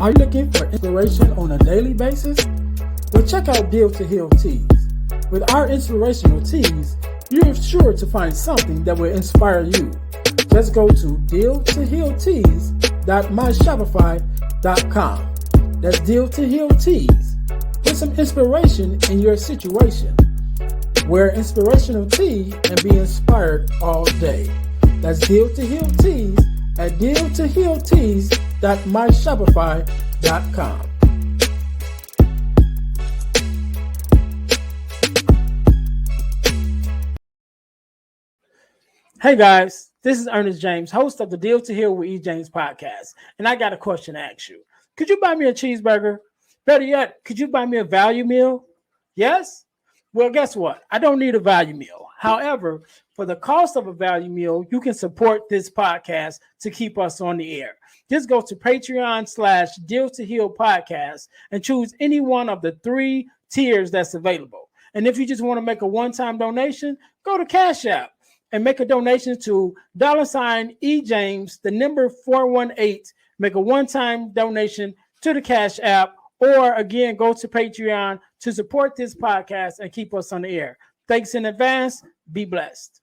Are you looking for inspiration on a daily basis? Well, check out Deal to Heal Teas. With our inspirational teas, you're sure to find something that will inspire you. Just go to dealtohealteas.myshopify.com. That's Deal to Heal Teas. Put some inspiration in your situation. Wear inspirational tea and be inspired all day. That's Deal to Heal Teas at dealtohealteas.myshopify.com. Hey guys, this is Ernest James, host of the Deal to Heal with E. James podcast, and I got a question to ask you. Could you buy me a cheeseburger? Better yet, could you buy me a value meal? Yes? Well, guess what? I don't need a value meal. However, for the cost of a value meal, you can support this podcast to keep us on the air. Just go to Patreon/Deal to Heal podcast and choose any one of the 3 tiers that's available. And if you just want to make a one-time donation, go to Cash App and make a donation to $eJames, the number 418. Make a one-time donation to the Cash App, or again, go to Patreon to support this podcast and keep us on the air. Thanks in advance. Be blessed.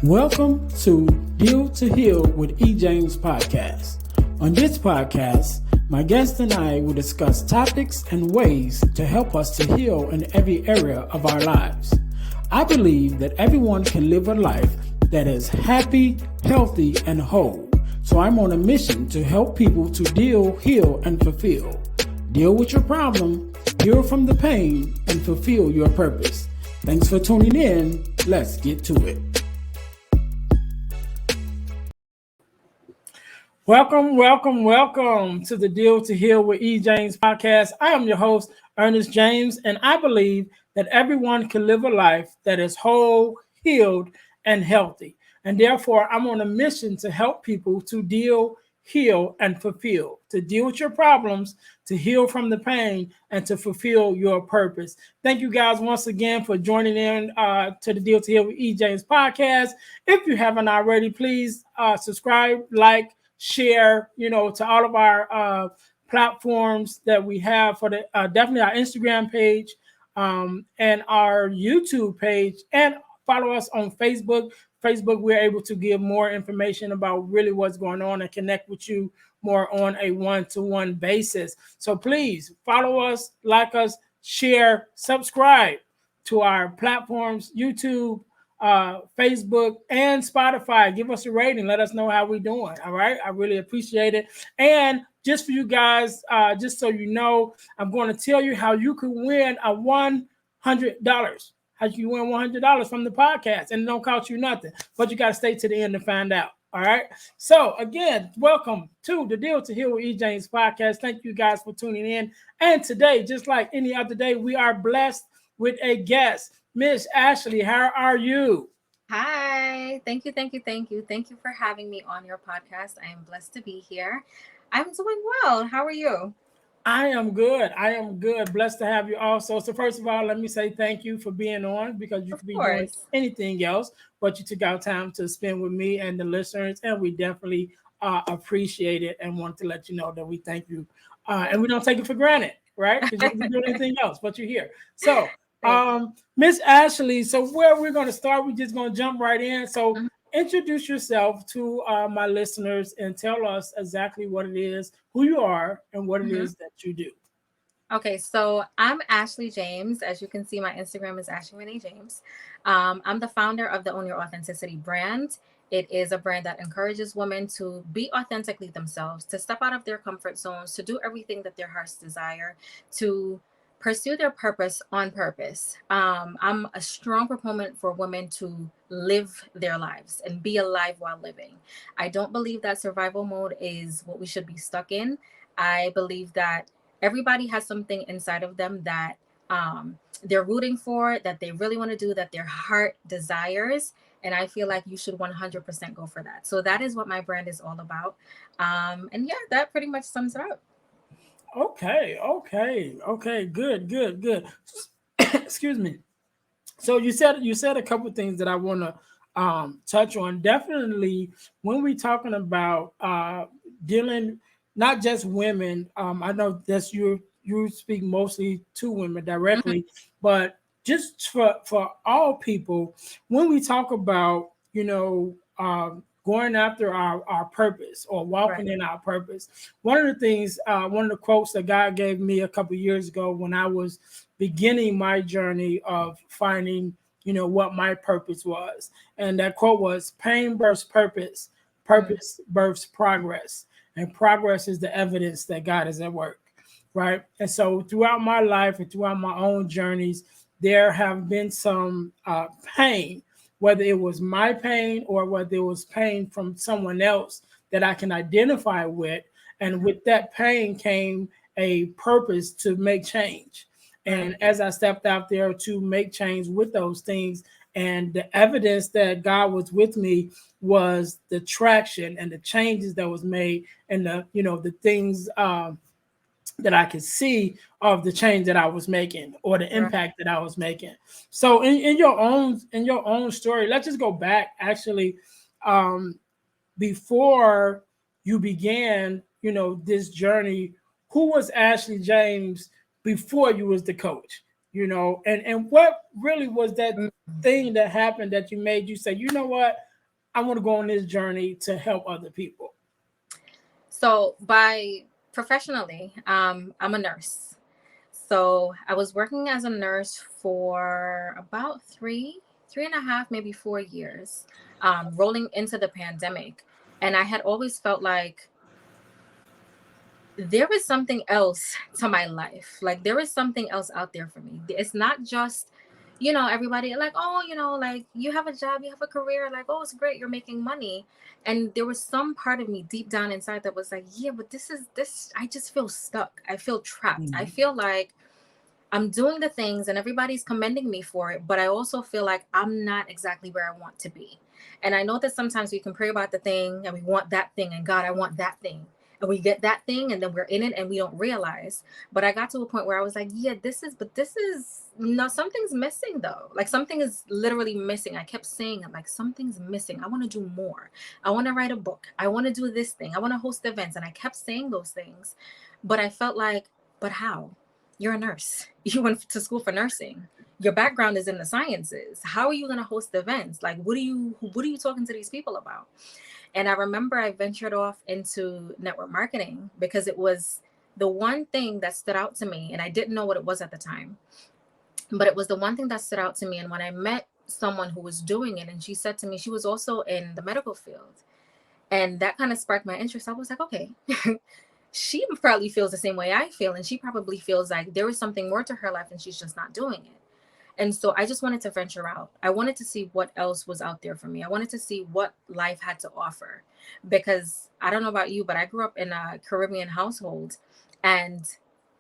Welcome to Deal to Heal with E. James podcast. On this podcast, my guest and I will discuss topics and ways to help us to heal in every area of our lives. I believe that everyone can live a life that is happy, healthy, and whole. So I'm on a mission to help people to deal, heal, and fulfill. Deal with your problem, heal from the pain, and fulfill your purpose. Thanks for tuning in. Let's get to it. Welcome to the Deal to Heal with E. James podcast. I am your host, Ernest James, and I believe that everyone can live a life that is whole, healed, and healthy. And therefore, I'm on a mission to help people to deal, heal, and fulfill, to deal with your problems, to heal from the pain, and to fulfill your purpose. Thank you guys once again for joining in to the Deal to Heal with E. James podcast. If you haven't already, please subscribe, like, share, to all of our platforms that we have for the definitely our Instagram page and our YouTube page, and follow us on Facebook. We're able to give more information about really what's going on and connect with you more on a one-to-one basis. So please follow us, like us, share, subscribe to our platforms, YouTube, Facebook, and Spotify. Give us a rating. Let us know how we're doing. All right. I really appreciate it. And just for you guys, just so you know, I'm going to tell you how you can win a $100. How you win $100 from the podcast, and it don't cost you nothing, but you got to stay to the end to find out. All right. So again, welcome to the Deal to Heal with E. James podcast. Thank you guys for tuning in. And today, just like any other day, we are blessed with a guest. Miss Ashley, how are you? Hi. Thank you for having me on your podcast. I am blessed to be here. I'm doing well. How are you? I am good. Blessed to have you also. So first of all, let me say thank you for being on, because you could be doing anything else, but you took out time to spend with me and the listeners, and we definitely appreciate it and want to let you know that we thank you. And we don't take it for granted, right? Because you could be doing anything else, but you're here. So Miss Ashley, so where we're going to start, we're just going to jump right in. So introduce yourself to my listeners and tell us exactly what it is, who you are, and what it is that you do. Okay, so I'm Ashley James. As you can see, my Instagram is Ashley Renee James. I'm the founder of the Own Your Authenticity brand. It is a brand that encourages women to be authentically themselves, to step out of their comfort zones, to do everything that their hearts desire, to pursue their purpose on purpose. I'm a strong proponent for women to live their lives and be alive while living. I don't believe that survival mode is what we should be stuck in. I believe that everybody has something inside of them that they're rooting for, that they really want to do, that their heart desires. And I feel like you should 100% go for that. So that is what my brand is all about. And yeah, that pretty much sums it up. Okay. Good. Excuse me. So you said a couple things that I want to touch on. Definitely, when we talking about dealing, not just women. I know that's you speak mostly to women Mhm. directly, but just for all people, when we talk about going after our purpose or Right. walking in our purpose, one of the things, one of the quotes that God gave me a couple years ago when I was beginning my journey of finding, what my purpose was. And that quote was, pain births purpose, Mm. purpose births progress, and progress is the evidence that God is at work. Right. And so throughout my life and throughout my own journeys, there have been some pain, whether it was my pain or whether it was pain from someone else that I can identify with. And with that pain came a purpose to make change. Right. And as I stepped out there to make change with those things, and the evidence that God was with me was the traction and the changes that was made, and the things that I could see of the change that I was making or the Right. impact that I was making. So in your own story, let's just go back actually, um, before you began, this journey. Who was Ashley James before you was the coach? And what really was that Mm. thing that happened that you made you say, you know what, I want to go on this journey to help other people. So by professionally, I'm a nurse. So I was working as a nurse for about three and a half, maybe 4 years, rolling into the pandemic. And I had always felt like there is something else to my life. Like there is something else out there for me. It's not just, everybody like, oh, like you have a job, you have a career, like, oh, it's great, you're making money. And there was some part of me deep down inside that was like, yeah, but this, I just feel stuck. I feel trapped. I Mhm. feel like I'm doing the things and everybody's commending me for it, but I also feel like I'm not exactly where I want to be. And I know that sometimes we can pray about the thing and we want that thing, and God, I want that thing. And we get that thing and then we're in it and we don't realize. But I got to a point where I was like, yeah, this is, no, something's missing though. Like something is literally missing. I kept saying it, like something's missing. I want to do more. I want to write a book. I want to do this thing. I want to host events. And I kept saying those things. But I felt like, but how? You're a nurse. You went to school for nursing. Your background is in the sciences. How are you going to host events? Like, what are you talking to these people about? And I remember I ventured off into network marketing because it was the one thing that stood out to me. And I didn't know what it was at the time, but it was the one thing that stood out to me. And when I met someone who was doing it, and she said to me, she was also in the medical field. And that kind of sparked my interest. I was like, okay, she probably feels the same way I feel. And she probably feels like there is something more to her life and she's just not doing it. And so I just wanted to venture out. I wanted to see what else was out there for me. I wanted to see what life had to offer. Because I don't know about you, but I grew up in a Caribbean household. And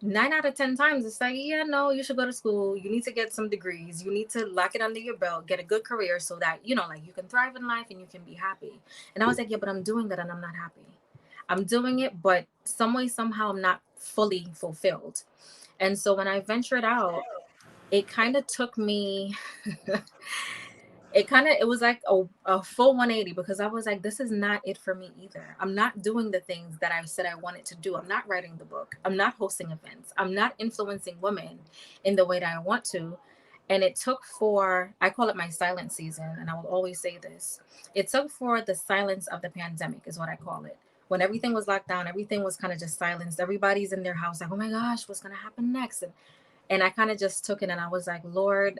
9 out of 10 times, it's like, yeah, no, you should go to school. You need to get some degrees. You need to lock it under your belt, get a good career so that, like you can thrive in life and you can be happy. And I was like, yeah, but I'm doing that and I'm not happy. I'm doing it, but some way, somehow, I'm not fully fulfilled. And so when I ventured out, it kind of took me, it was like a full 180, because I was like, this is not it for me either. I'm not doing the things that I said I wanted to do. I'm not writing the book. I'm not hosting events. I'm not influencing women in the way that I want to. And it took for, I call it my silent season. And I will always say this, it took for the silence of the pandemic, is what I call it. When everything was locked down, everything was kind of just silenced. Everybody's in their house, like, oh my gosh, what's going to happen next? And I kind of just took it and I was like, Lord,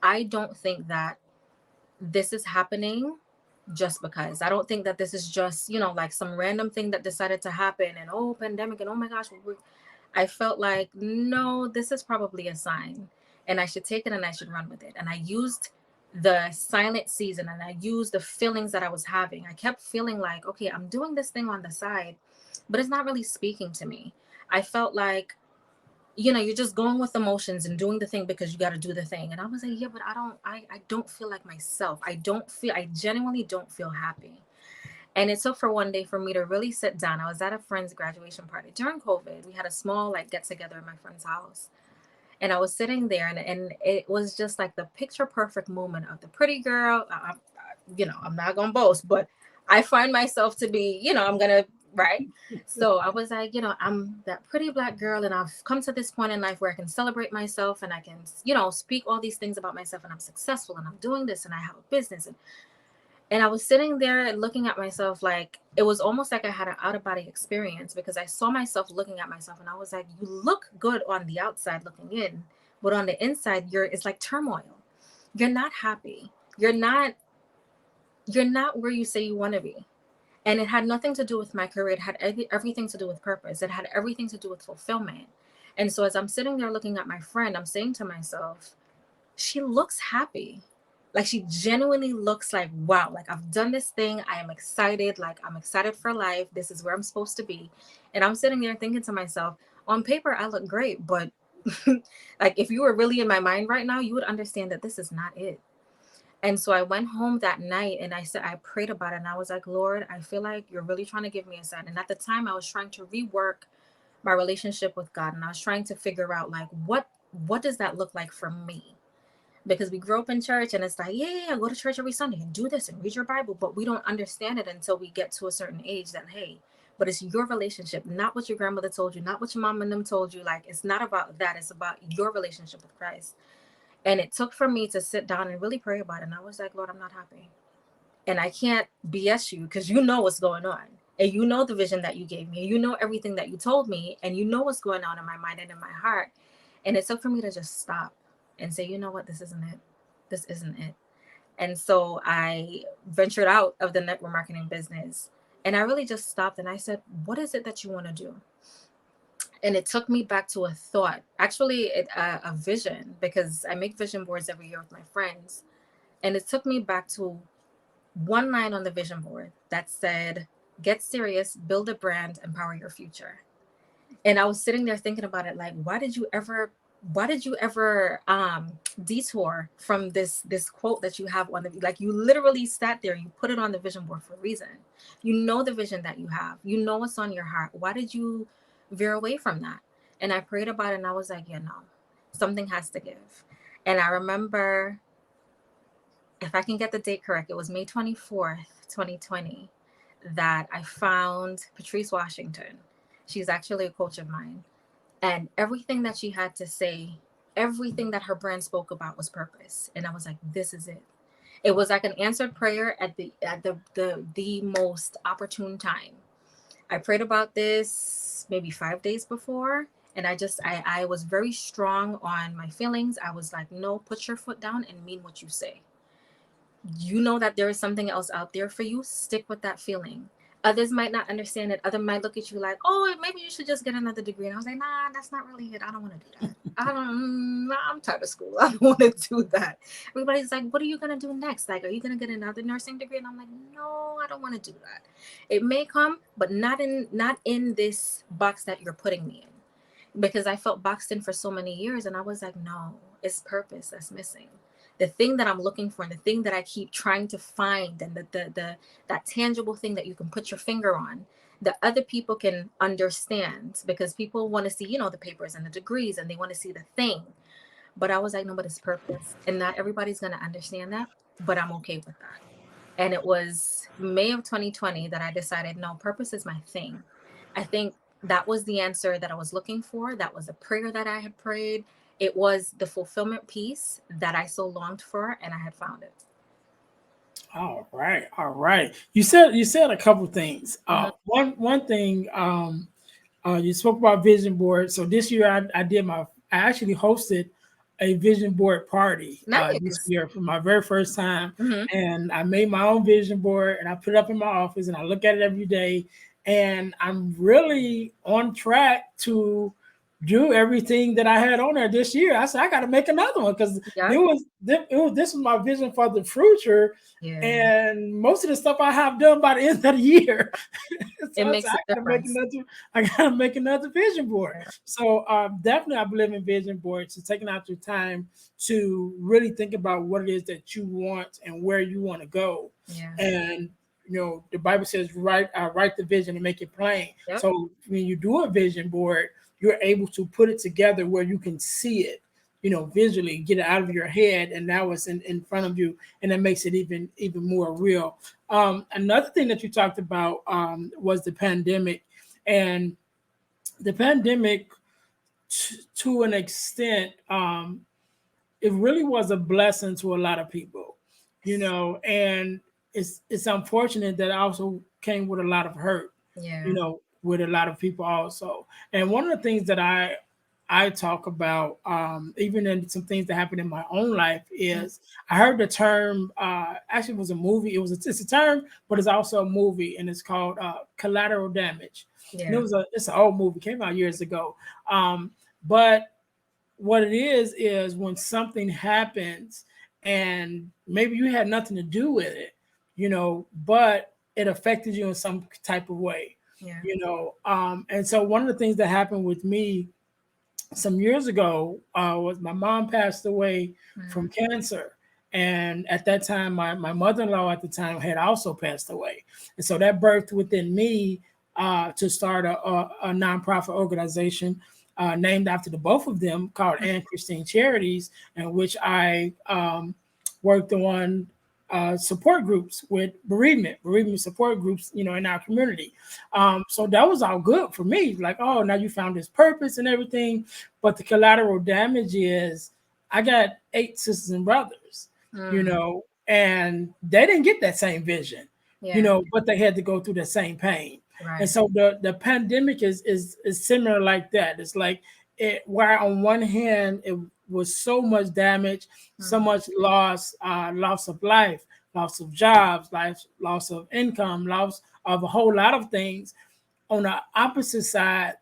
I don't think that this is happening just because. I don't think that this is just, like some random thing that decided to happen and, oh, pandemic and oh my gosh. I felt like, no, this is probably a sign and I should take it and I should run with it. And I used the silent season and I used the feelings that I was having. I kept feeling like, okay, I'm doing this thing on the side, but it's not really speaking to me. I felt like you're just going with emotions and doing the thing because you got to do the thing. And I was like, yeah, but I don't feel like myself. I genuinely don't feel happy. And it took for one day for me to really sit down. I was at a friend's graduation party during COVID. We had a small like get together in my friend's house. And I was sitting there, and it was just like the picture perfect moment of the pretty girl. I'm not gonna boast, but I find myself to be, I'm gonna, right. So I was like, I'm that pretty black girl, and I've come to this point in life where I can celebrate myself, and I can, speak all these things about myself, and I'm successful, and I'm doing this, and I have a business, and I was sitting there looking at myself, like it was almost like I had an out of body experience, because I saw myself looking at myself, and I was like, you look good on the outside looking in, but on the inside, it's like turmoil. You're not happy. You're not where you say you want to be. And it had nothing to do with my career. It had everything to do with purpose. It had everything to do with fulfillment. And so as I'm sitting there looking at my friend, I'm saying to myself, she looks happy. Like she genuinely looks like, wow, like I've done this thing. I am excited. Like I'm excited for life. This is where I'm supposed to be. And I'm sitting there thinking to myself, on paper, I look great. But like if you were really in my mind right now, you would understand that this is not it. And so I went home that night, and I prayed about it, and I was like, Lord, I feel like you're really trying to give me a sign. And at the time I was trying to rework my relationship with God, and I was trying to figure out like what does that look like for me? Because we grew up in church, and it's like, yeah, go to church every Sunday and do this and read your Bible, but we don't understand it until we get to a certain age that, hey, but it's your relationship, not what your grandmother told you, not what your mom and them told you. Like it's not about that, it's about your relationship with Christ. And it took for me to sit down and really pray about it. And I was like, Lord, I'm not happy. And I can't BS you, because you know what's going on. And you know the vision that you gave me. You know everything that you told me. And you know what's going on in my mind and in my heart. And it took for me to just stop and say, you know what? This isn't it. This isn't it. And so I ventured out of the network marketing business. And I really just stopped, and I said, what is it that you want to do? And it took me back to a thought, actually a vision, because I make vision boards every year with my friends. And it took me back to one line on the vision board that said, get serious, build a brand, empower your future. And I was sitting there thinking about it, like, why did you ever detour from this quote that you have on the, like, you literally sat there, you put it on the vision board for a reason. You know the vision that you have, you know what's on your heart. Why did you veer away from that? And I prayed about it, and I was like, yeah, no, something has to give. And I remember, if I can get the date correct, it was May 24th, 2020, that I found Patrice Washington. She's actually a coach of mine. And everything that she had to say, everything that her brand spoke about was purpose. And I was like, this is it. It was like an answered prayer at the most opportune time. I prayed about this maybe 5 days before. And I was very strong on my feelings. I was like, no, put your foot down and mean what you say. You know that there is something else out there for you. Stick with that feeling. Others might not understand it. Others might look at you like, oh, maybe you should just get another degree. And I was like, nah, that's not really it. I don't want to do that. I'm tired of school. I don't want to do that. Everybody's like, what are you going to do next? Like, are you going to get another nursing degree? And I'm like, no, I don't want to do that. It may come, but not in this box that you're putting me in, because I felt boxed in for so many years. And I was like, no, it's purpose that's missing. The thing that I'm looking for, and the thing that I keep trying to find, and the that tangible thing that you can put your finger on, that other people can understand, because people want to see, the papers and the degrees, and they want to see the thing. But I was like, no, but it's purpose. And not everybody's going to understand that, but I'm okay with that. And it was May of 2020 that I decided, no, purpose is my thing. I think that was the answer that I was looking for. That was a prayer that I had prayed. It was the fulfillment piece that I so longed for, and I had found it. All right, all right. You said a couple things. Mhm. One thing, you spoke about vision board. So this year I actually hosted a vision board party this Nice. year for my very first time, Hmm. and I made my own vision board and I put it up in my office and I look at it every day, and I'm really on track to do everything that I had on there this year. I said I got to make another one because Yeah. this was my vision for the future, Yeah. and most of the stuff I have done by the end of the year. So It I said makes a I gotta make difference. another. I gotta make another vision board. Yeah. So definitely, I believe in vision boards. So taking out your time to really think about what it is that you want and where you want to go, Yeah. and the Bible says write the vision and make it plain. Yep. So when you do a vision board, you're able to put it together where you can see it, visually, get it out of your head, and now it's in front of you, and that makes it even more real. Another thing that you talked about was the pandemic, and the pandemic, to an extent, it really was a blessing to a lot of people, and it's unfortunate that it also came with a lot of hurt, Yeah. with a lot of people also. And one of the things that I talk about, even in some things that happened in my own life, Mm. is I heard the term. Actually, it was a movie. It's a term, but it's also a movie, and it's called Collateral Damage. And Yeah. it's an old movie, came out years ago. But what it is when something happens and maybe you had nothing to do with it, but it affected you in some type of way, Yeah. and so one of the things that happened with me some years ago was my mom passed away from Mm. cancer. And at that time, my mother-in-law at the time had also passed away. And so that birthed within me to start a nonprofit organization named after the both of them called Mm. Ann Christine Charities, in which I worked on support groups with bereavement support groups, in our community. So that was all good for me. Like, oh, now you found this purpose and everything. But the collateral damage is I got 8 sisters and brothers, Mm. and they didn't get that same vision, Yeah. but they had to go through the same pain. And Right. so the pandemic is similar like that. It's like where on one hand it was so much damage, so Mm. much loss of life, loss of jobs, loss of income, loss of a whole lot of things. On the opposite side,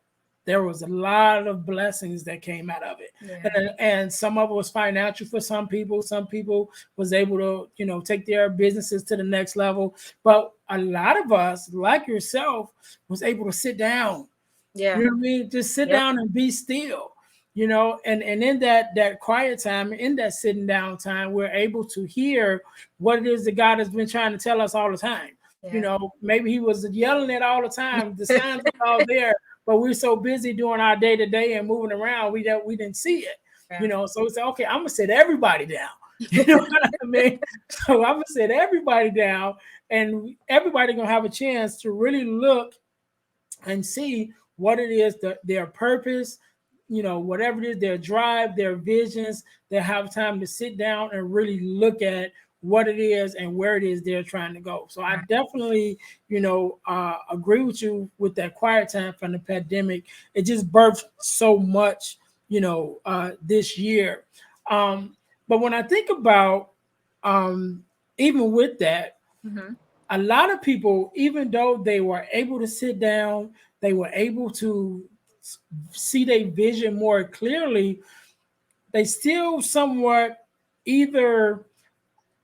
there was a lot of blessings that came out of it, Yeah. and some of it was financial for some people. Some people was able to take their businesses to the next level, but a lot of us, like yourself, was able to sit down. Yeah. You know what I mean? Just sit Yep. down and be still. And in that quiet time, in that sitting down time, we're able to hear what it is that God has been trying to tell us all the time. Yeah. Maybe he was yelling it all the time. The signs were all there, but we're so busy doing our day to day and moving around, we didn't see it. Yeah. So we said, okay, I'm gonna sit everybody down. You know what I mean? So I'm gonna sit everybody down, and everybody gonna have a chance to really look and see what it is, their purpose, whatever it is, their drive, their visions. They have time to sit down and really look at what it is and where it is they're trying to go. So I Right. definitely, agree with you with that quiet time from the pandemic. It just birthed so much, this year. Um, but when I think about, um, even with that, Mm-hmm. a lot of people, even though they were able to sit down, they were able to see their vision more clearly, they still somewhat either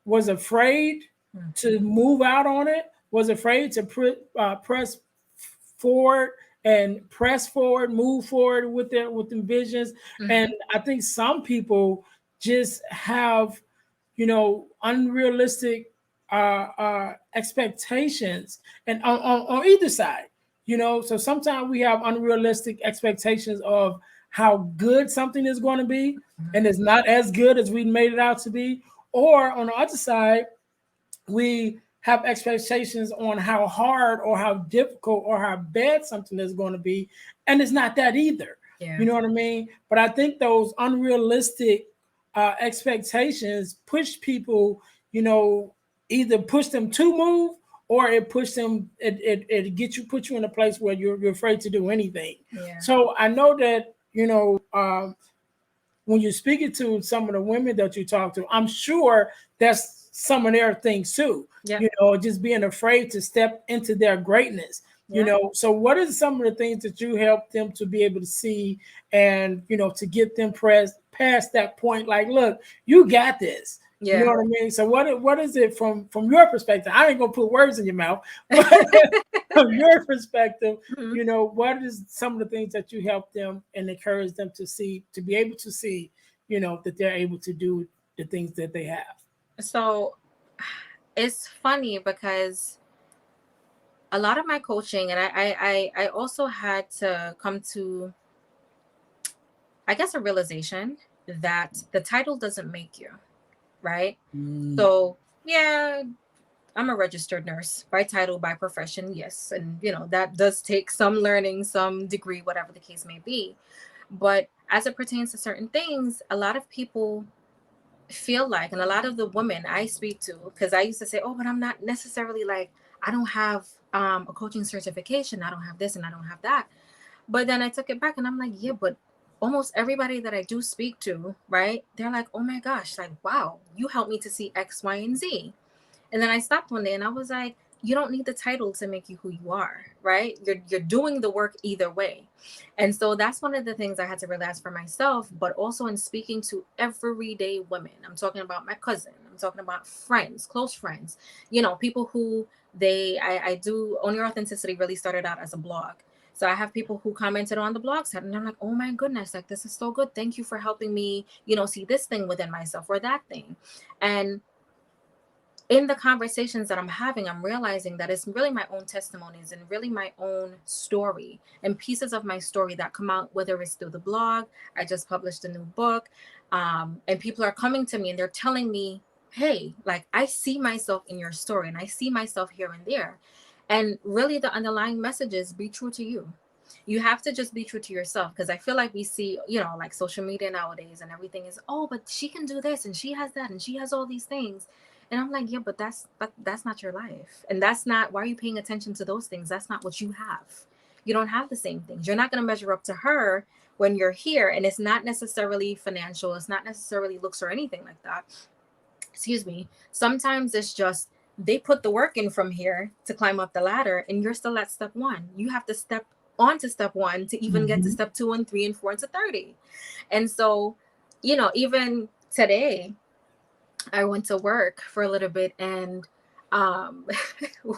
was afraid to Mm-hmm. move out on it, was afraid to press forward and press forward, move forward with their visions. And Mm-hmm. I think some people just have unrealistic expectations, and on either side. So sometimes we have unrealistic expectations of how good something is going to be, and it's not as good as we made it out to be. Or on the other side, we have expectations on how hard or how difficult or how bad something is going to be, and it's not that either. You Yeah. know what I mean? But I think those unrealistic expectations push people, either push them to move, or it push them, it put you in a place where you're afraid to do anything. Yeah. So I know that, when you're speaking to some of the women that you talk to, I'm sure that's some of their things too. Yep. Just being afraid to step into their greatness. Yeah. So what is some of the things that you help them to be able to see, and to get them past that point, like, look, you got this. You know Yeah. what I mean? So what is it from your perspective? I ain't gonna put words in your mouth, but from your perspective, Mhm. what is some of the things that you help them and encourage them to see, to be able to see, that they're able to do the things that they have? So it's funny because a lot of my coaching, and I also had to come to, I guess, a realization that the title doesn't make you, right? Mm. So yeah, I'm a registered nurse by title, by profession, yes. And, that does take some learning, some degree, whatever the case may be. But as it pertains to certain things, a lot of people feel like, and a lot of the women I speak to, because I used to say, oh, but I'm not necessarily like, I don't have a coaching certification, I don't have this and I don't have that. But then I took it back and I'm like, yeah, but almost everybody that I do speak to, right? They're like, oh my gosh, like, wow, you helped me to see X, Y, and Z. And then I stopped one day and I was like, you don't need the title to make you who you are, right? You're doing the work either way. And so that's one of the things I had to realize for myself, but also in speaking to everyday women. I'm talking about my cousin, I'm talking about friends, close friends, people who I do Own Your Authenticity really started out as a blog. So I have people who commented on the blog site and I'm like, oh my goodness, like this is so good. Thank you for helping me, see this thing within myself or that thing. And in the conversations that I'm having, I'm realizing that it's really my own testimonies and really my own story and pieces of my story that come out, whether it's through the blog. I just published a new book, and people are coming to me and they're telling me, hey, like, I see myself in your story and I see myself here and there. And really, the underlying message is be true to you. You have to just be true to yourself, because I feel like we see, like social media nowadays and everything is, oh, but she can do this and she has that and she has all these things. And I'm like, yeah, but that's not your life. And that's not, why are you paying attention to those things? That's not what you have. You don't have the same things. You're not going to measure up to her when you're here. And it's not necessarily financial. It's not necessarily looks or anything like that. Excuse me. Sometimes it's just they put the work in from here to climb up the ladder and you're still at step one. You have to step on to step one to even get to Mhm. step 2 and 3 and 4 and to 30. And so, even today, I went to work for a little bit and um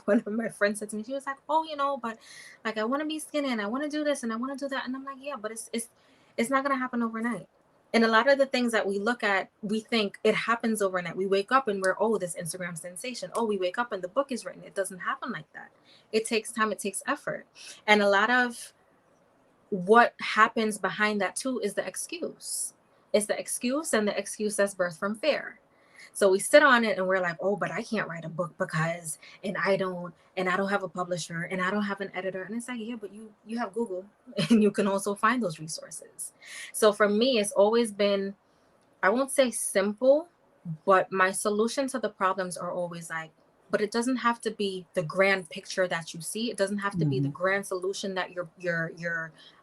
one of my friends said to me, she was like, oh, but like I want to be skinny and I want to do this and I want to do that. And I'm like, yeah, but it's not gonna happen overnight. And a lot of the things that we look at, we think it happens overnight. We wake up and we're, oh, this Instagram sensation. Oh, we wake up and the book is written. It doesn't happen like that. It takes time, it takes effort. And a lot of what happens behind that too is the excuse. It's the excuse, and the excuse that's birthed from fear. So we sit on it and we're like, oh, but I can't write a book because, and I don't have a publisher and I don't have an editor. And it's like, yeah, but you have Google and you can also find those resources. So for me, it's always been, I won't say simple, but my solution to the problems are always like, but it doesn't have to be the grand picture that you see. It doesn't have to be the Mhm. grand solution that you're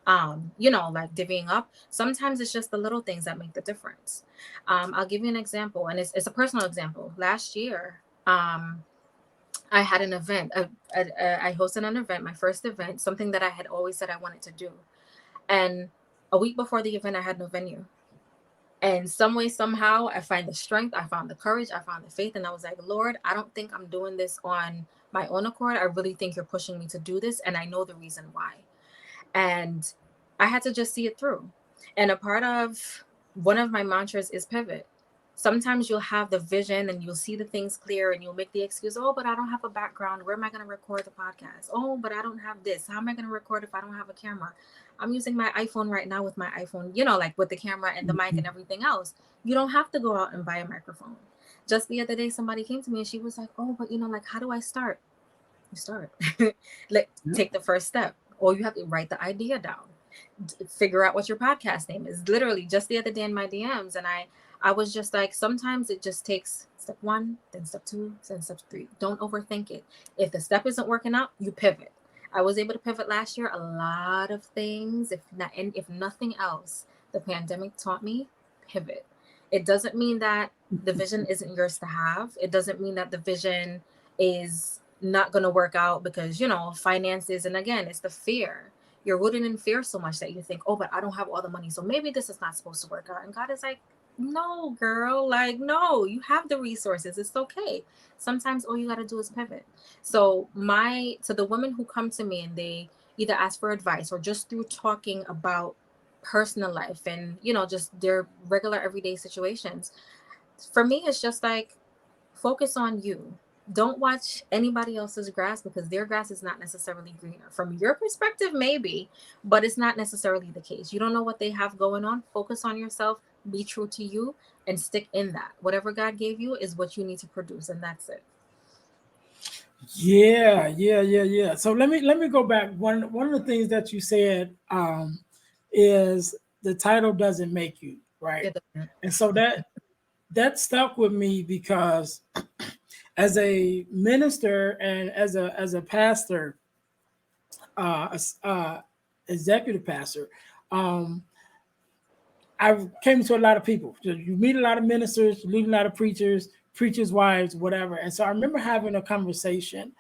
like divvying up. Sometimes it's just the little things that make the difference. I'll give you an example, and it's a personal example. Last year, I had an event. I hosted an event, my first event, something that I had always said I wanted to do. And a week before the event, I had no venue. And some way, somehow, I find the strength, I found the courage, I found the faith. And I was like, Lord, I don't think I'm doing this on my own accord. I really think you're pushing me to do this. And I know the reason why. And I had to just see it through. And a part of one of my mantras is pivot. Sometimes you'll have the vision and you'll see the things clear and you'll make the excuse, oh, but I don't have a background. Where am I going to record the podcast? Oh, but I don't have this. How am I going to record if I don't have a camera? I'm using my iPhone right now with my iPhone, like with the camera and the mic and Mhm. everything else. You don't have to go out and buy a microphone. Just the other day, somebody came to me and she was like, oh, but like, how do I start? You start. Like, Yeah. take the first step. Or you have to write the idea down. Figure out what your podcast name is. Literally, just the other day in my DMs, and I was just like, sometimes it just takes step one, then step two, then step three. Don't overthink it. If the step isn't working out, you pivot. I was able to pivot last year a lot of things. If not, and if nothing else, the pandemic taught me pivot. It doesn't mean that the vision isn't yours to have. It doesn't mean that the vision is not going to work out because, finances. And again, it's the fear. You're rooted in fear so much that you think, oh, but I don't have all the money, so maybe this is not supposed to work out. And God is like, no, girl, like, no, you have the resources. It's okay. Sometimes all you got to do is pivot. So the women who come to me and they either ask for advice or just through talking about personal life and, just their regular everyday situations, for me, it's just like, focus on you. Don't watch anybody else's grass because their grass is not necessarily greener. From your perspective, maybe, but it's not necessarily the case. You don't know what they have going on. Focus on yourself, be true to you, and stick in that. Whatever God gave you is what you need to produce, and that's it. Yeah. So let me go back. One of the things that you said is the title doesn't make you, right? It doesn't. And so that stuck with me because as a minister and as a pastor, executive pastor, um, I came to a lot of people. You meet a lot of ministers, you meet a lot of preachers, preachers' wives, whatever. And so I remember having a conversation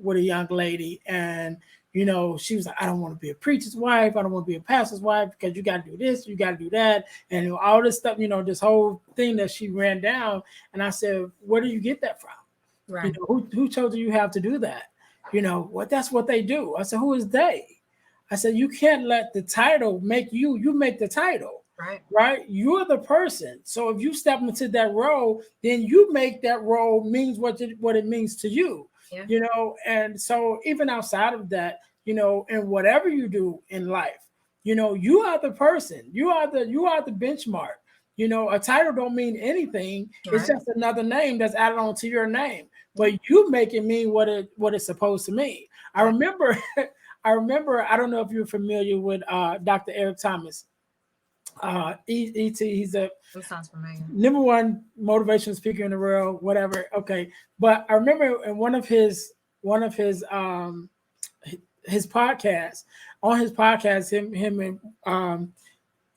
with a young lady, and she was like, "I don't want to be a preacher's wife. I don't want to be a pastor's wife because you got to do this, you got to do that, and all this stuff. This whole thing that she ran down." And I said, "Where do you get that from? Right. Who told you have to do that? What? That's what they do." I said, "Who is they?" I said, "You can't let the title make you. You make the title." Right. Right? You're the person. So if you step into that role, then you make that role means what it means to you. Yeah. And so even outside of that, and whatever you do in life, you are the person. You are the benchmark. A title don't mean anything. It's Right. just another name that's added on to your name. But you make it mean what it's supposed to mean. I Right. remember I don't know if you're familiar with Dr. Eric Thomas. He's a That sounds familiar. number one motivational speaker in the world, whatever. Okay. But I remember in one of his podcasts, on his podcast, him and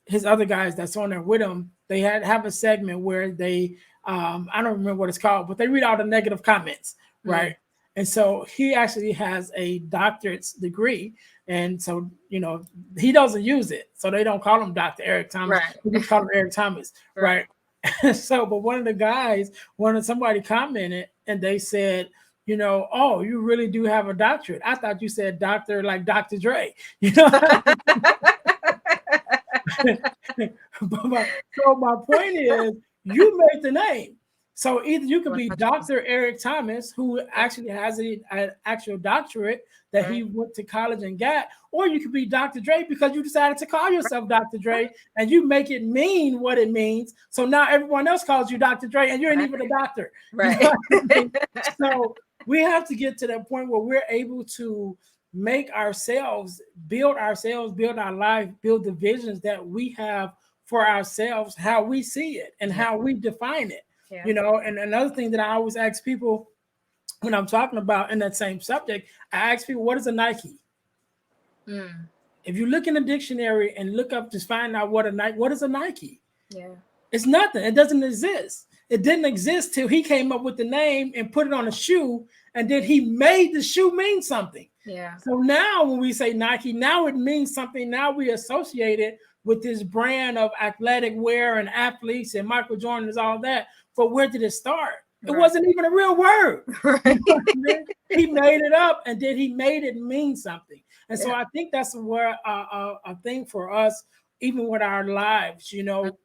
his other guys that's on there with him, they have a segment where they I don't remember what it's called, but they read all the negative comments, right? And so he actually has a doctorate's degree. And so, he doesn't use it. So they don't call him Dr. Eric Thomas. Right. They just call him Eric Thomas. Right. So, but one of the guys, somebody commented and they said, "Oh, you really do have a doctorate. I thought you said doctor like Dr. Dre." So my point is, you make the name. So either you could be 100%. Dr. Eric Thomas, who actually has an actual doctorate that he went to college and got, or you could be Dr. Dre because you decided to call yourself Dr. Dre and you make it mean what it means. So now everyone else calls you Dr. Dre and you ain't even a doctor. Right. So we have to get to that point where we're able to make ourselves, build our life, build the visions that we have for ourselves, how we see it and how we define it. Yeah. And another thing that I always ask people when I'm talking about in that same subject, I ask people, what is a Nike? If you look in the dictionary and look up to find out what is a Nike? Yeah. It's nothing. It doesn't exist. It didn't exist till he came up with the name and put it on a shoe, and then he made the shoe mean something. Yeah. So now when we say Nike, now it means something. Now we associate it with this brand of athletic wear and athletes and Michael Jordan is all that. But where did it start? It wasn't even a real word. Right. He made it up, and then he made it mean something. And so I think that's where a thing for us, even with our lives,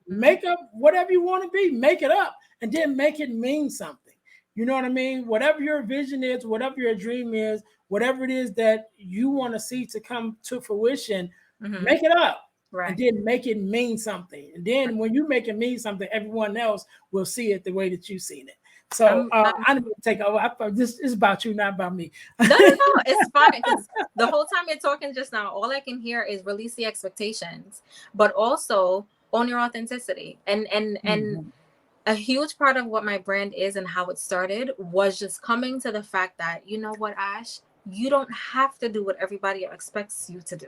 make up whatever you want to be, make it up, and then make it mean something. You know what I mean? Whatever your vision is, whatever your dream is, whatever it is that you want to see to come to fruition, make it up. Right. And then make it mean something. And then when you make it mean something, everyone else will see it the way that you've seen it. So I need to take over. This is about you, not about me. No, it's fine. Because the whole time you're talking just now, all I can hear is release the expectations, but also own your authenticity. And a huge part of what my brand is and how it started was just coming to the fact that, you know what, Ash, you don't have to do what everybody expects you to do.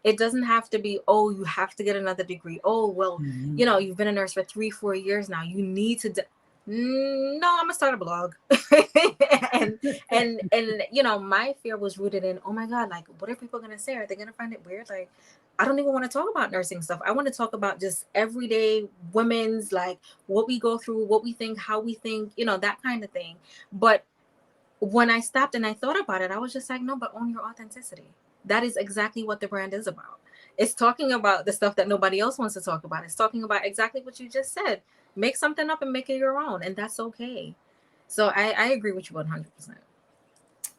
It doesn't have to be, oh, you have to get another degree. Oh, well, you've been a nurse for 3-4 years now. You need to. No, I'm gonna start a blog. and my fear was rooted in, oh my god, like what are people gonna say? Are they gonna find it weird? Like I don't even want to talk about nursing stuff. I want to talk about just everyday women's, like what we go through, what we think, how we think, that kind of thing. But when I stopped and I thought about it, I was just like, no, but own your authenticity. That is exactly what the brand is about. It's talking about the stuff that nobody else wants to talk about. It's talking about exactly what you just said. Make something up and make it your own, and that's okay. So I agree with you 100%.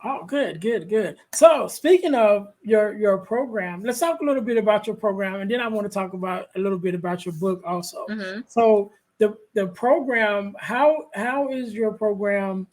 Oh, good, good, good. So, speaking of your program, let's talk a little bit about your program, and then I want to talk about a little bit about your book also. Mm-hmm. So, the program, how is your program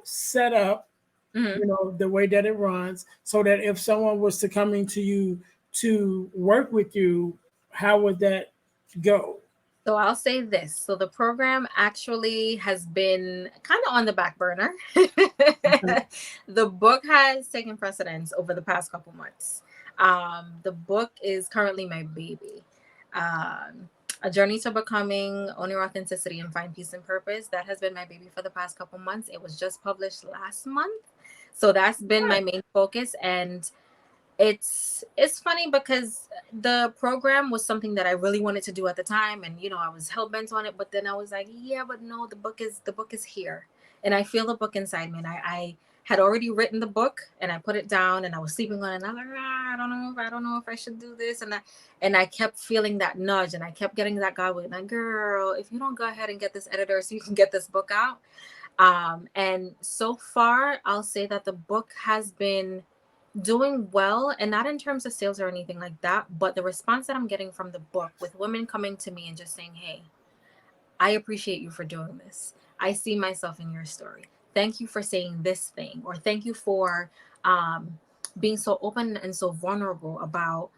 set up? Mm-hmm. The way that it runs, so that if someone was to coming to you to work with you, how would that go? So I'll say this. So the program actually has been kind of on the back burner. The book has taken precedence over the past couple months. The book is currently my baby. A journey to becoming, own your authenticity, and find peace and purpose. That has been my baby for the past couple months. It was just published last month. So that's been my main focus. And it's funny because the program was something that I really wanted to do at the time, and I was hell bent on it, but then I was like, yeah, but no, the book is here, and I feel the book inside me, and I had already written the book, and I put it down, and I was sleeping on it, and I was like, I don't know if I should do this, and I kept feeling that nudge, and I kept getting that God with, like, girl, if you don't go ahead and get this editor so you can get this book out. And so far I'll say that the book has been doing well, and not in terms of sales or anything like that, but the response that I'm getting from the book, with women coming to me and just saying, hey, I appreciate you for doing this. I see myself in your story. Thank you for saying this thing, or thank you for um, being so open and so vulnerable about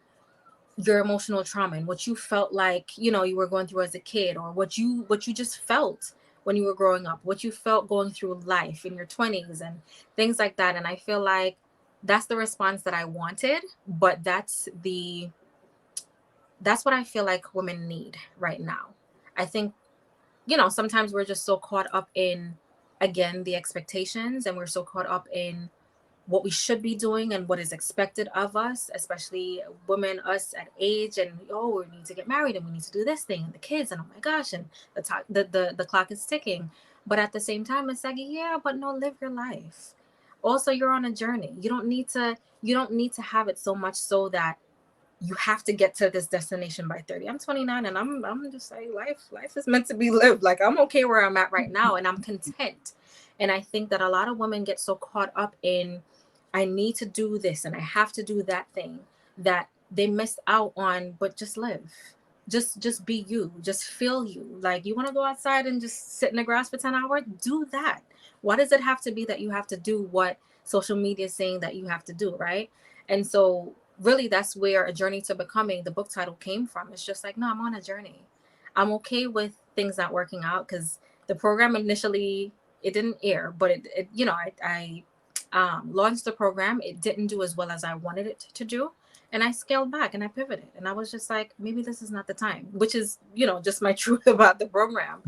your emotional trauma and what you felt like, you were going through as a kid, or what you just felt when you were growing up, what you felt going through life in your 20s and things like that. And I feel like that's the response that I wanted, but that's what I feel like women need right now. I think, sometimes we're just so caught up in, again, the expectations, and we're so caught up in what we should be doing and what is expected of us, especially women, us at age, and we need to get married and we need to do this thing and the kids, and oh my gosh, and the clock is ticking. But at the same time, it's like, yeah, but no, live your life. Also, you're on a journey. You don't need to have it so much so that you have to get to this destination by 30. I'm 29, and I'm just like, life is meant to be lived. Like, I'm okay where I'm at right now, and I'm content. And I think that a lot of women get so caught up in, I need to do this and I have to do that thing, that they miss out on, but just live. Just be you. Just feel you. Like, you want to go outside and just sit in the grass for 10 hours? Do that. Why does it have to be that you have to do what social media is saying that you have to do, right? And so really, that's where A Journey to Becoming, the book title, came from. It's just like, no, I'm on a journey. I'm okay with things not working out, because the program initially, it didn't air, but I launched the program. It didn't do as well as I wanted it to do. And I scaled back and I pivoted. And I was just like, maybe this is not the time, which is, just my truth about the program.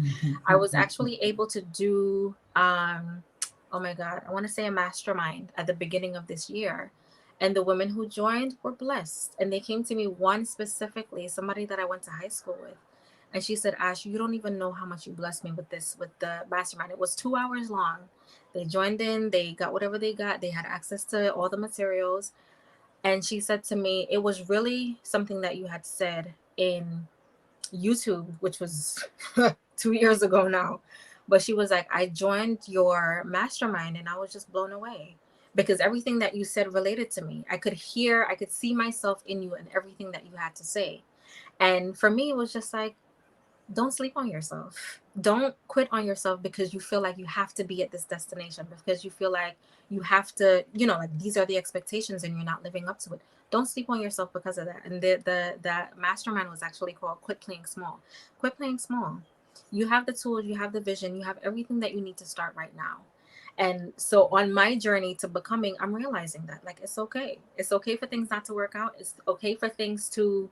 I was actually able to do, oh my God, I want to say a mastermind at the beginning of this year. And the women who joined were blessed. And they came to me, one specifically, somebody that I went to high school with. And she said, Ash, you don't even know how much you blessed me with this, with the mastermind. It was 2 hours long. They joined in, they got whatever they got, they had access to all the materials. And she said to me, it was really something that you had said in YouTube, which was 2 years ago now. But she was like, I joined your mastermind and I was just blown away, because everything that you said related to me. I could see myself in you and everything that you had to say. And for me, it was just like, don't sleep on yourself. Don't quit on yourself because you feel like you have to be at this destination, because you feel like you have to, like, these are the expectations and you're not living up to it. Don't sleep on yourself because of that. And that mastermind was actually called Quit Playing Small. Quit playing small. You have the tools, you have the vision, you have everything that you need to start right now. And so on my journey to becoming, I'm realizing that, like, it's okay. It's okay for things not to work out. It's okay for things to,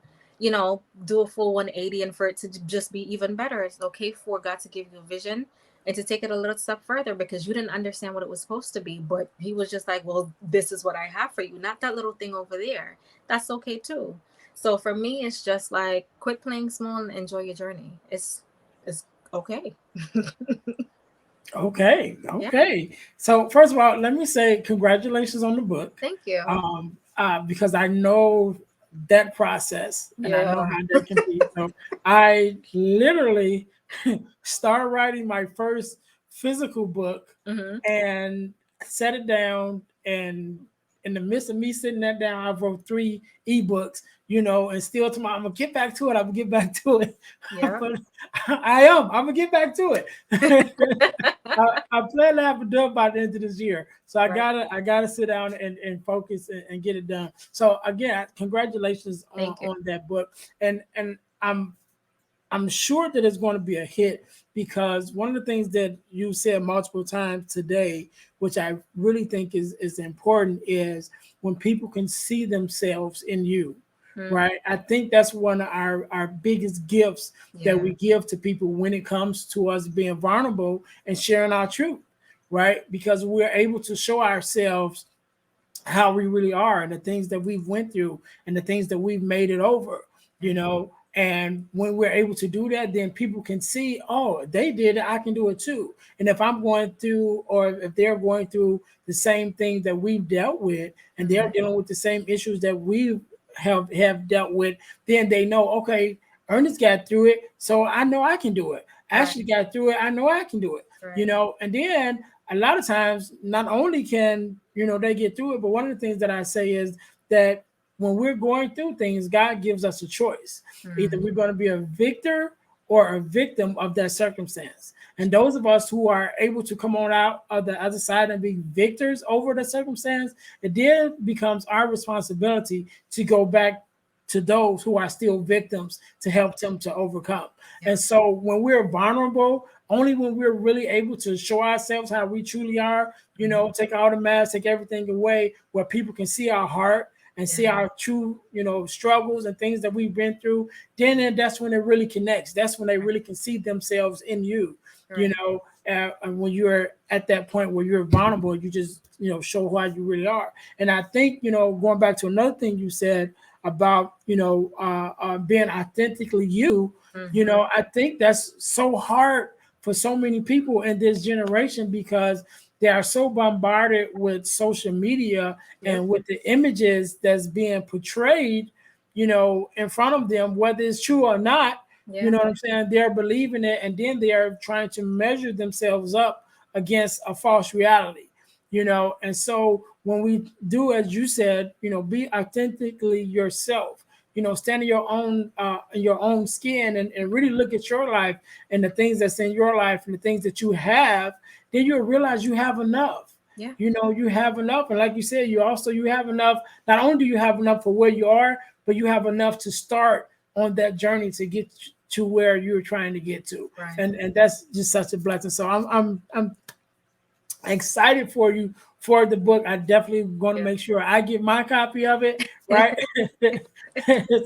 do a full 180 and for it to just be even better. It's okay for God to give you a vision and to take it a little step further because you didn't understand what it was supposed to be. But he was just like, well, this is what I have for you, not that little thing over there. That's okay too. So for me, it's just like quit playing small and enjoy your journey. It's okay. Okay, Yeah. okay. So first of all, let me say congratulations on the book, Thank you. because I know that process and I know Yeah. how that can be. So I literally started writing my first physical book Mm-hmm. and set it down, and in the midst of me sitting that down, I wrote three ebooks, and still tomorrow I'm gonna get back to it. I'm gonna get back to it. Yeah. But I'm gonna get back to it. I plan to have it done by the end of this year. So Right. I gotta sit down and focus and get it done. So again, congratulations Thank you. on that book. And I'm sure that it's going to be a hit, because one of the things that you said multiple times today, which I really think is important, is when people can see themselves in you, Mm, right? I think that's one of our biggest gifts that yeah. we give to people when it comes to us being vulnerable and sharing our truth, right? Because we're able to show ourselves how we really are, and the things that we've went through, and the things that we've made it over, Right. and when we're able to do that, then people can see, oh, they did it, I can do it too. And if I'm going through, or if they're going through the same things that we've dealt with, and Mm-hmm. they're dealing with the same issues that we have dealt with, then they know, okay, Ernest got through it, so I know I can do it. Right. Ashley got through it, I know I can do it. Right. And then a lot of times, not only can they get through it, but one of the things that I say is that when we're going through things, God gives us a choice. Either Mm, we're going to be a victor or a victim of that circumstance. And those of us who are able to come on out of the other side and be victors over the circumstance, it then becomes our responsibility to go back to those who are still victims to help them to overcome. yeah. And so when we're vulnerable, only when we're really able to show ourselves how we truly are, Mm, take all the masks, take everything away, where people can see our heart and see yeah. our true, struggles and things that we've been through, then that's when it really connects. That's when they Right. really can see themselves in you, Right. and when you're at that point where you're vulnerable, you just, show how you really are. And I think, going back to another thing you said about, being authentically you, Mm-hmm. I think that's so hard for so many people in this generation, because they are so bombarded with social media Yep. and with the images that's being portrayed, in front of them, whether it's true or not. You Yeah. know what I'm saying? They're believing it, and then they are trying to measure themselves up against a false reality. And so when we do, as you said, be authentically yourself. Stand in your own skin, and really look at your life and the things that's in your life and the things that you have, then you'll realize you have enough. Yeah. You have enough. And like you said, you have enough. Not only do you have enough for where you are, but you have enough to start on that journey to get to where you're trying to get to. Right. And that's just such a blessing. So I'm excited for you for the book. I definitely going to Yeah. make sure I get my copy of it, right?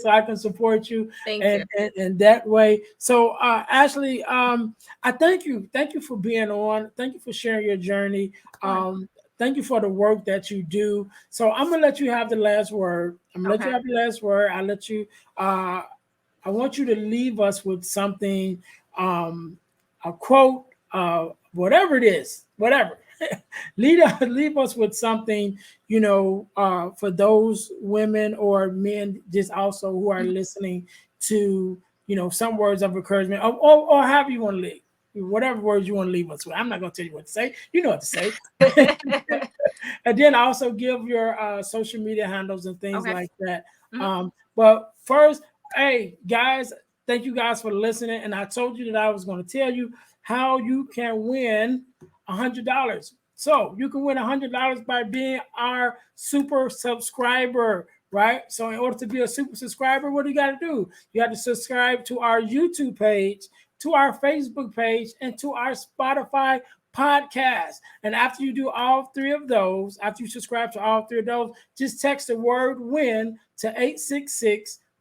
So I can support you Thank you. and that way. So Ashley, I thank you for being on. Thank you for sharing your journey. Of course. Thank you for the work that you do. So I'm gonna let you have the last word. I'm gonna let you Okay. have the last word. I let you. I want you to leave us with something, a quote, whatever it is, whatever. Leave us with something, for those women or men just also who are listening to, some words of encouragement, or however you want to leave. Whatever words you want to leave us with. I'm not going to tell you what to say. You know what to say. And then also give your social media handles and things Okay. like that. Hmm. But first, hey guys, thank you guys for listening. And I told you that I was going to tell you how you can win $100. So you can win $100 by being our super subscriber, right? So in order to be a super subscriber, what do you got to do? You have to subscribe to our YouTube page, to our Facebook page, and to our Spotify podcast. And after you do all three of those, after you subscribe to all three of those, just text the word win to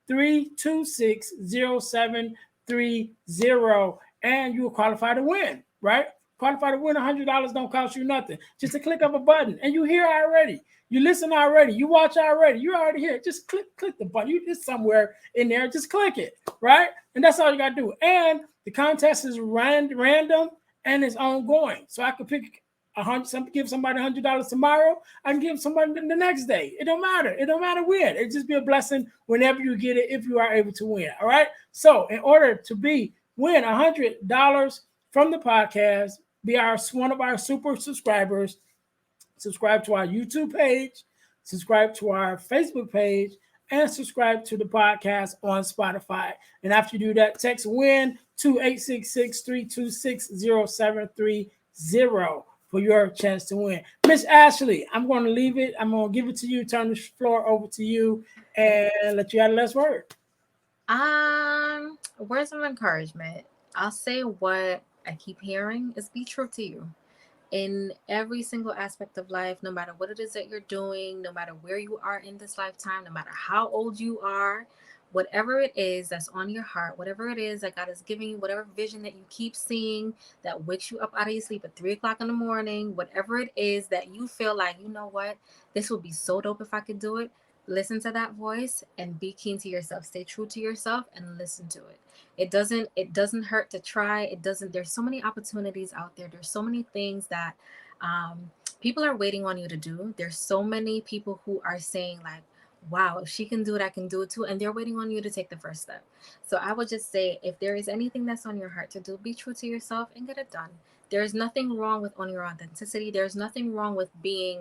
866-326-0730, and you will qualify to win, right? Qualify to win $100 don't cost you nothing. Just a click of a button, and you hear already. You listen already. You watch already. You already hear. Just click the button. You just somewhere in there. Just click it, right? And that's all you got to do. And the contest is random and it's ongoing. So I could pick give somebody $100 tomorrow. I can give somebody the next day. It don't matter. It don't matter when. It just be a blessing whenever you get it, if you are able to win. All right. So in order to win $100 from the podcast, be one of our super subscribers, subscribe to our YouTube page, subscribe to our Facebook page, and subscribe to the podcast on Spotify. And after you do that, text WIN to 866-326-0730 for your chance to win. Miss Ashley, I'm going to leave it. I'm going to give it to you, turn the floor over to you, and let you have the last word. Words of encouragement. I'll say what I keep hearing is be true to you. In every single aspect of life, no matter what it is that you're doing, no matter where you are in this lifetime, no matter how old you are, whatever it is that's on your heart, whatever it is that God is giving you, whatever vision that you keep seeing that wakes you up out of your sleep at 3 o'clock in the morning, whatever it is that you feel like, you know what, this would be so dope if I could do it. Listen to that voice and be keen to yourself. Stay true to yourself and listen to it. It doesn't hurt to try. There's so many opportunities out there. There's so many things that people are waiting on you to do. There's so many people who are saying like, wow, if she can do it, I can do it too. And they're waiting on you to take the first step. So I would just say, if there is anything that's on your heart to do, be true to yourself and get it done. There's nothing wrong with owning your authenticity. There's nothing wrong with being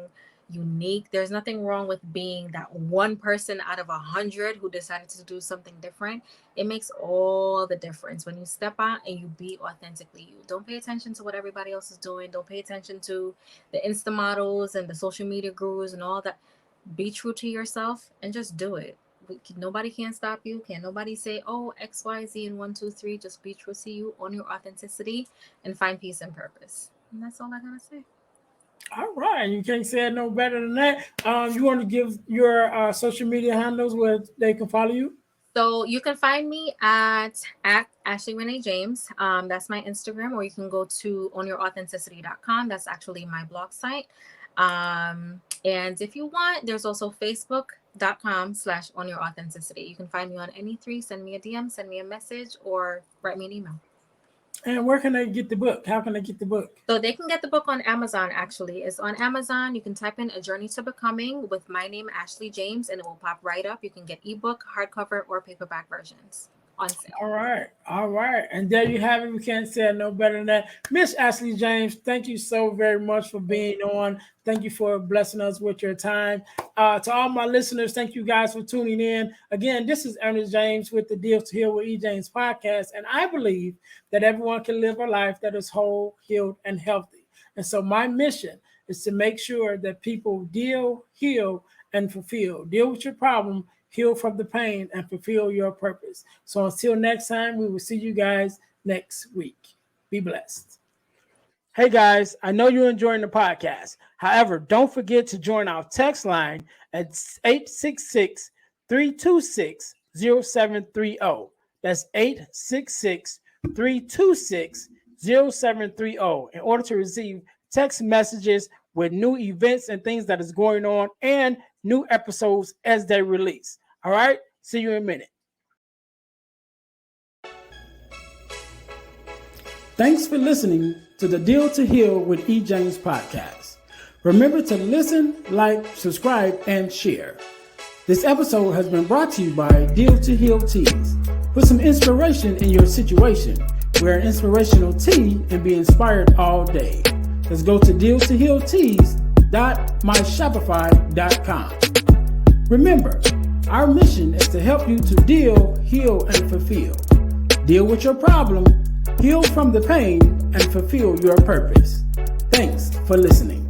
unique. There's nothing wrong with being that one person out of 100 who decided to do something different. It makes all the difference when you step out and you be authentically you. Don't pay attention to what everybody else is doing. Don't pay attention to the Insta models and the social media gurus and all that. Be true to yourself and just do it. Nobody can stop you. Can't nobody say, oh, X, Y, Z, and 1, 2, 3. Just be true to you, own your authenticity, and find peace and purpose. And that's all I gotta say. All right, you can't say it no better than that. You want to give your social media handles where they can follow you? So you can find me at Ashley Renee James. That's my Instagram, or you can go to ownyourauthenticity.com. That's actually my blog site. And if you want, there's also facebook.com/ownyourauthenticity. You can find me on any three. Send me a DM, send me a message, or write me an email. And where can they get the book? How can they get the book? So they can get the book on Amazon, actually. It's on Amazon. You can type in A Journey to Becoming with my name, Ashley James, and it will pop right up. You can get ebook, hardcover, or paperback versions on sale. All right. And there you have it. We can't say it no better than that. Miss Ashley James, thank you so very much for being on. Thank you for blessing us with your time. To all my listeners, thank you guys for tuning in. Again, this is Ernest James with the Deal to Heal with E. James podcast. And I believe that everyone can live a life that is whole, healed, and healthy. And so my mission is to make sure that people deal, heal, and fulfill. Deal with your problem, heal from the pain, and fulfill your purpose. So until next time, we will see you guys next week. Be blessed. Hey guys, I know you're enjoying the podcast. However, don't forget to join our text line at 866-326-0730. That's 866-326-0730 in order to receive text messages with new events and things that is going on and new episodes as they release. All right, see you in a minute. Thanks for listening to the Deal to Heal with E. James podcast. Remember to listen, like, subscribe, and share. This episode has been brought to you by Deal to Heal Teas. Put some inspiration in your situation. Wear an inspirational tea and be inspired all day. Let's go to dealtohealteas.myshopify.com. Remember, our mission is to help you to deal, heal, and fulfill. Deal with your problem, heal from the pain, and fulfill your purpose. Thanks for listening.